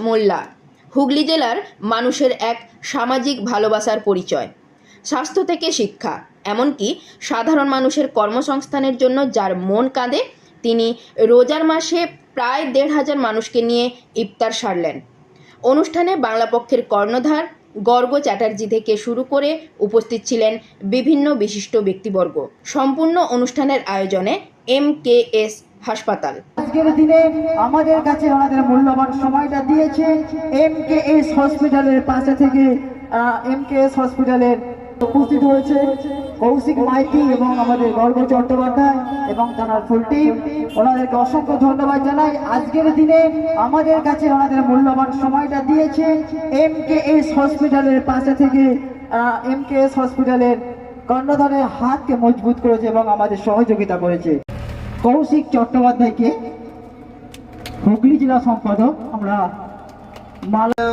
মোল্লা হুগলি জেলার মানুষের এক সামাজিক ভালোবাসার পরিচয়। স্বাস্থ্য থেকে শিক্ষা, এমনকি সাধারণ মানুষের কর্মসংস্থানের জন্য যার মন কাঁদে, তিনি রোজার মাসে প্রায় ১৫০০ মানুষকে নিয়ে ইফতার সারলেন। অনুষ্ঠানে বাংলা পক্ষের কর্ণধার গর্গ চ্যাটার্জি থেকে শুরু করে উপস্থিত ছিলেন বিভিন্ন বিশিষ্ট ব্যক্তিবর্গ। সম্পূর্ণ অনুষ্ঠানের আয়োজনে MKS হাসপাতাল। আজকের দিনে আমাদের কাছে ওনাদের মূল্যবান সময়টা দিয়েছে MKS হসপিটালের পাশে থেকে MKS হসপিটালের উপস্থিত হয়েছে কৌশিক মাইতি এবং আমাদের গর্গ চট্টোপাধ্যায় এবং তার ফুল টিম। ওনাদেরকে অসংখ্য ধন্যবাদ জানাই। আজকের দিনে আমাদের কাছে ওনাদের মূল্যবান সময়টা দিয়েছে MKS হসপিটালের পাশে থেকে MKS হসপিটালের কর্ণধারের হাতকে মজবুত করেছে এবং আমাদের সহযোগিতা করেছে। কৌশিক চট্টোপাধ্যায়কে হুগলি জেলা সম্পাদক আমরা মালা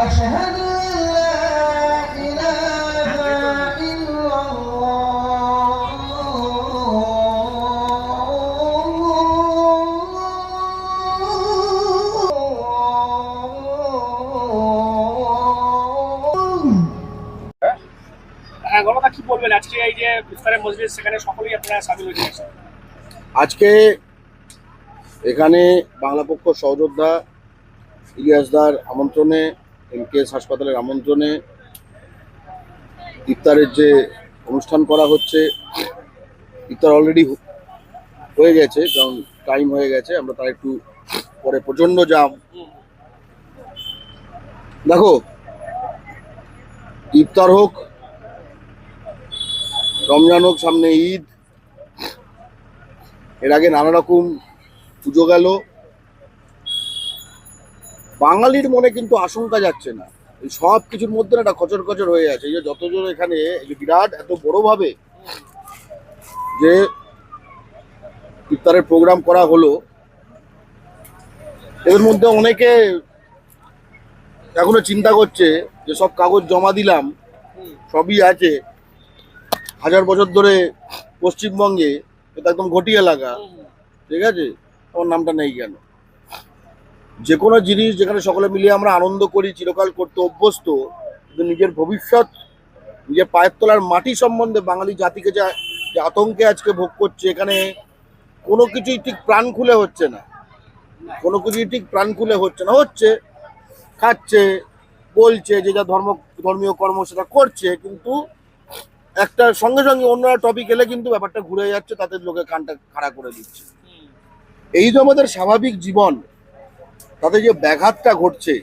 أشهد أن لا إله إلا গণতা কি বলবেন আজকে এই যে ইফতারের মজলিস, সেখানে সকলেই আপনারা শামিল হয়েছেন? আজকে এখানে বাংলা পক্ষ সহযোদ্ধা ইলিয়াসদার আমন্ত্রণে, MKS হাসপাতালের আমন্ত্রণে ইফতারের যে অনুষ্ঠান করা হচ্ছে, ইফতার অলরেডি হয়ে গেছে, কারণ টাইম হয়ে গেছে। আমরা তার একটু পরে প্রচণ্ড জাম। দেখো, ইফতার হোক, রমজান হোক, সামনে ঈদ, এর আগে নানা রকম পুজো গেল, বাঙালির মনে কিন্তু আশঙ্কা যাচ্ছে না। এই সব কিছুর মধ্যে একটা খচর খচর হয়ে আছে। এই যে যতজন এখানে বিরাট এত বড়ভাবে যে ইফতারের প্রোগ্রাম করা হলো, এদের মধ্যে অনেকে এখনো চিন্তা করছে যে সব কাগজ জমা দিলাম, সবই আছে, 1000 বছর ধরে পশ্চিমবঙ্গে এটা একদম ঘটি এলাকা, ঠিক আছে, আমার নামটা নেই কেন? যে কোনো জিনিস যেখানে সকলে মিলিয়ে আমরা আনন্দ করি, চিরকাল করতে অভ্যস্ত, কিন্তু নিজের ভবিষ্যৎ, নিজের পায়ের তলার মাটি সম্বন্ধে বাঙালি জাতিকে যে আতঙ্কে আজকে ভোগ করছে, এখানে কোনো কিছুই ঠিক প্রাণ খুলে হচ্ছে না, কোনো কিছুই ঠিক প্রাণ খুলে হচ্ছে না। হচ্ছে, খাচ্ছে, বলছে, যে যা ধর্মীয় কর্ম সেটা করছে, কিন্তু একটা সঙ্গে সঙ্গে অন্য টপিক এলে কিন্তু ব্যাপারটা ঘুরে যাচ্ছে, তাদের লোকে কানটা খাড়া করে দিচ্ছে। এই যে আমাদের স্বাভাবিক জীবন, তাতে যে ব্যাঘাতটা ঘটছে,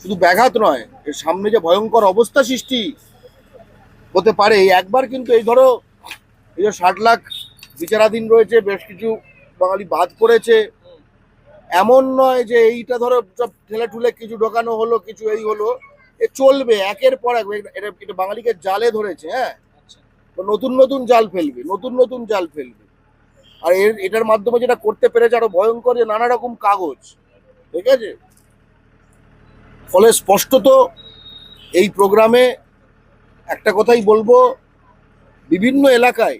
শুধু ব্যাঘাত নয়, এর সামনে যে ভয়ঙ্কর অবস্থা সৃষ্টি হতে পারে। একবার কিন্তু এই ধরো, এই যে 60 লাখ বিচারাধীন রয়েছে, বেশ কিছু বাঙালি বাদ পড়েছে, এমন নয় যে এইটা ধরো সব ঠেলে ঠুলে কিছু ঢোকানো হলো, কিছু এই হলো, এ চলবে একের পর এক। এটা বাঙালিকে জালে ধরেছে। হ্যাঁ, নতুন নতুন জাল ফেলবে, নতুন নতুন জাল ফেলবে। আর এটার মাধ্যমে যেটা করতে পেরেছে আরো ভয়ঙ্কর, যে নানা রকম কাগজ, ঠিক আছে। ফলে স্পষ্টত এই প্রোগ্রামে একটা কথাই বলবো, বিভিন্ন এলাকায়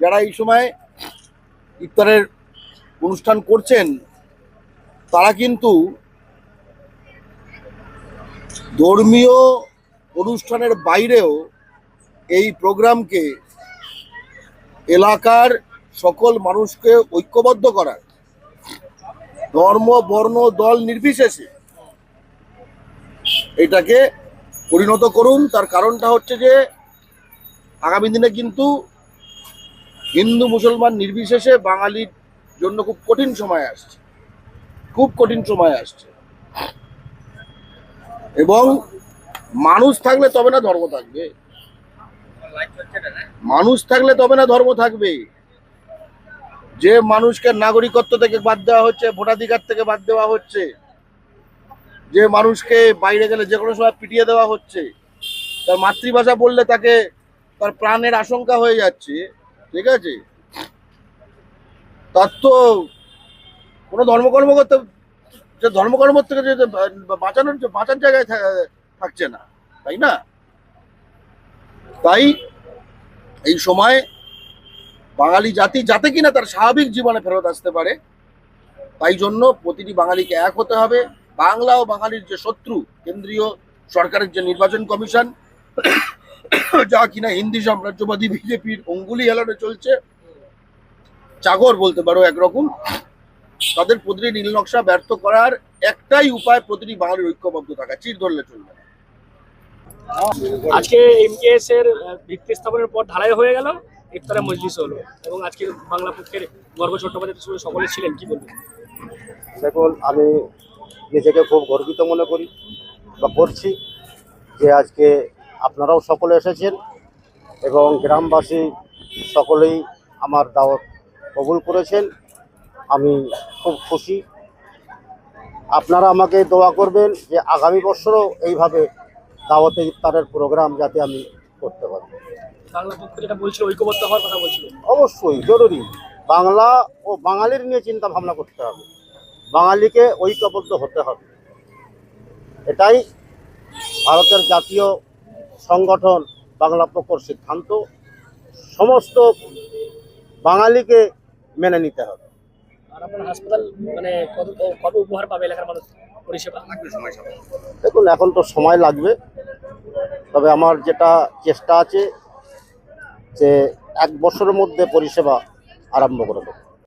যারা এই সময় ইফতারের অনুষ্ঠান করছেন, তারা কিন্তু ধর্মীয় অনুষ্ঠানের বাইরেও এই প্রোগ্রামকে এলাকার সকল মানুষকে ঐক্যবদ্ধ করার, ধর্ম বর্ণ দল নির্বিশেষে এটাকে পরিণত করুন। তার কারণটা হচ্ছে যে আগামী দিনে কিন্তু হিন্দু মুসলমান নির্বিশেষে বাঙালির জন্য খুব কঠিন সময় আসছে, খুব কঠিন সময় আসছে। এবং মানুষ থাকলে তবে না ধর্ম থাকবে, মানুষ থাকলে তবে না ধর্ম থাকবে। যে মানুষকে নাগরিকত্ব থেকে বাদ দেওয়া হচ্ছে, ভোটাধিকার থেকে বাদ দেওয়া হচ্ছে, যে মানুষকে বাইরে গেলে যে কোনো সময় পিটিয়ে দেওয়া হচ্ছে, তার মাতৃভাষা বললে তাকে তার প্রাণের আশঙ্কা হয়ে যাচ্ছে, ঠিক আছে, তার তো কোনো ধর্মকর্ম করতে, যে ধর্মকর্ম থেকে যে বাঁচার জায়গায় থাকছে না, তাই না? তাই এই সময় বাঙালি জাতি যাতে কিনা তার স্বাভাবিক জীবনে ফেরত আসতে পারে, তাই জন্য প্রতিটি বাঙালিকে এক হতে হবে। বাংলা ও বাঙালির যে শত্রু কেন্দ্রীয় সরকারের যে নির্বাচন কমিশন, যা কিনা হিন্দি সাম্রাজ্যবাদী বিজেপির অঙ্গুলি হেলানো চলছে, চাগর বলতে পারো একরকম, তাদের প্রতিটি নীল নকশা ব্যর্থ করার একটাই উপায় প্রতিটি বাঙালির ঐক্যবদ্ধ থাকা, চির ধরলে চলবে না। আজকে এমকেএস এর ভিত্তি স্থাপনের পর ঢালাই হয়ে গেল, ইফতারে মজলিস হলো এবং আজকে বাংলা পক্ষের গর্ব চট্টোপাধ্যায় সকলে ছিলেন, কি বলবেন? দেখুন, আমি নিজেকে খুব গর্বিত মনে করি বা করছি যে আজকে আপনারাও সকলে এসেছেন এবং গ্রামবাসী সকলেই আমার দাওয়াত কবুল করেছেন। আমি খুব খুশি। আপনারা আমাকে দোয়া করবেন যে আগামী বছরও এইভাবে দাওয়াতে ইফতারের প্রোগ্রাম যাতে আমি করতে পারি। বাংলা পক্ষ যেটা বলছিল ঐক্যবদ্ধ হওয়ার কথা বলছিল, অবশ্যই জরুরি। বাংলা ও বাঙালির নিয়ে চিন্তা ভাবনা করতে হবে, বাঙালিকে ঐক্যবদ্ধ হতে হবে। এটাই ভারতের জাতীয় সংগঠন বাংলা পক্ষর সিদ্ধান্ত। সমস্ত বাঙালিকে মেনে নিতে হবে। আর আপনার হাসপাতাল মানে কবে উপহার পাবে এলাকার মানুষ পরিষেবা? দেখুন, এখন তো সময় লাগবে, তবে আমার যেটা চেষ্টা আছে যে 1 বছরের মধ্যে পরিষেবা আরম্ভ করে দেবো।